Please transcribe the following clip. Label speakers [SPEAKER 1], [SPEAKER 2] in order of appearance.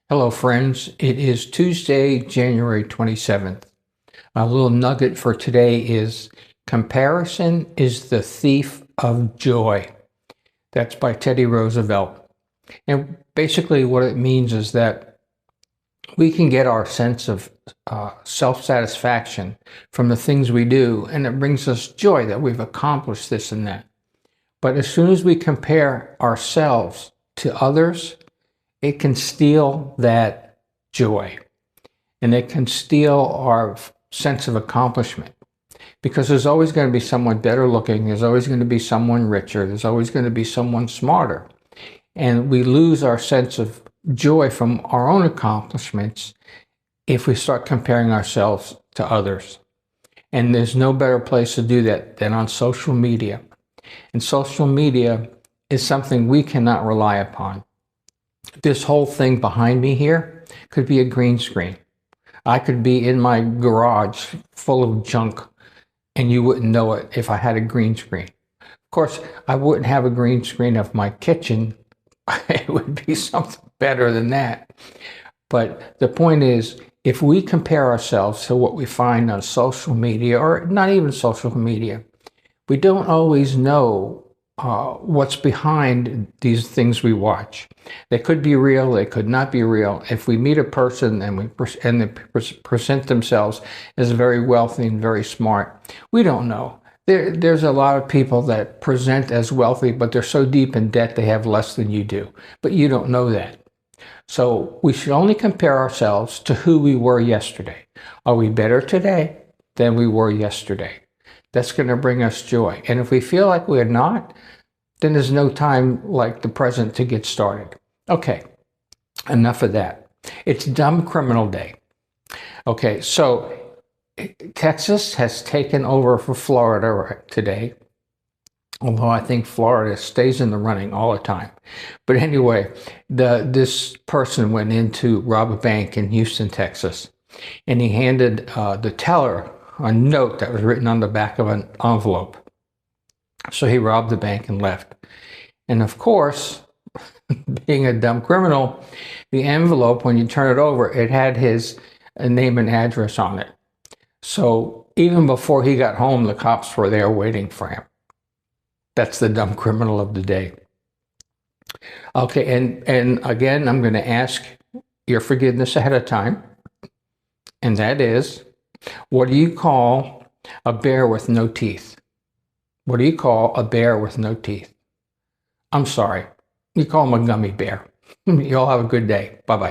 [SPEAKER 1] Hello, friends. It is Tuesday, January 27th. A little nugget for today is comparison is the thief of joy. That's by Teddy Roosevelt. And basically, what it means is that we can get our sense of self-satisfaction from the things we do, and it brings us joy that we've accomplished this and that. But as soon as we compare ourselves to others, it can steal that joy, and it can steal our sense of accomplishment, because there's always going to be someone better looking, there's always going to be someone richer, there's always going to be someone smarter, and we lose our sense of joy from our own accomplishments if we start comparing ourselves to others. And there's no better place to do that than on social media. And social media is something we cannot rely upon. This whole thing behind me here could be a green screen. I could be in my garage full of junk and you wouldn't know it if I had a green screen. Of course, I wouldn't have a green screen of my kitchen. It would be something better than that. But the point is, if we compare ourselves to what we find on social media, or not even social media, we don't always know what's behind these things we watch. They could be real, they could not be real. If we meet a person and they present themselves as very wealthy and very smart, we don't know. There's a lot of people that present as wealthy, but they're so deep in debt they have less than you do. But you don't know that. So we should only compare ourselves to who we were yesterday. Are we better today than we were yesterday? That's going to bring us joy. And if we feel like we're not, then there's no time like the present to get started. Okay, enough of that. It's Dumb Criminal Day. Okay, so Texas has taken over for Florida today, although I think Florida stays in the running all the time. But anyway, this person went in to rob a bank in Houston, Texas, and he handed the teller a note that was written on the back of an envelope. So he robbed the bank and left. And of course, being a dumb criminal, the envelope, when you turn it over, it had his name and address on it. So even before he got home, the cops were there waiting for him. That's the dumb criminal of the day. Okay, and again, I'm going to ask your forgiveness ahead of time. And that is, what do you call a bear with no teeth? What do you call a bear with no teeth? I'm sorry. You call him a gummy bear. You all have a good day. Bye-bye.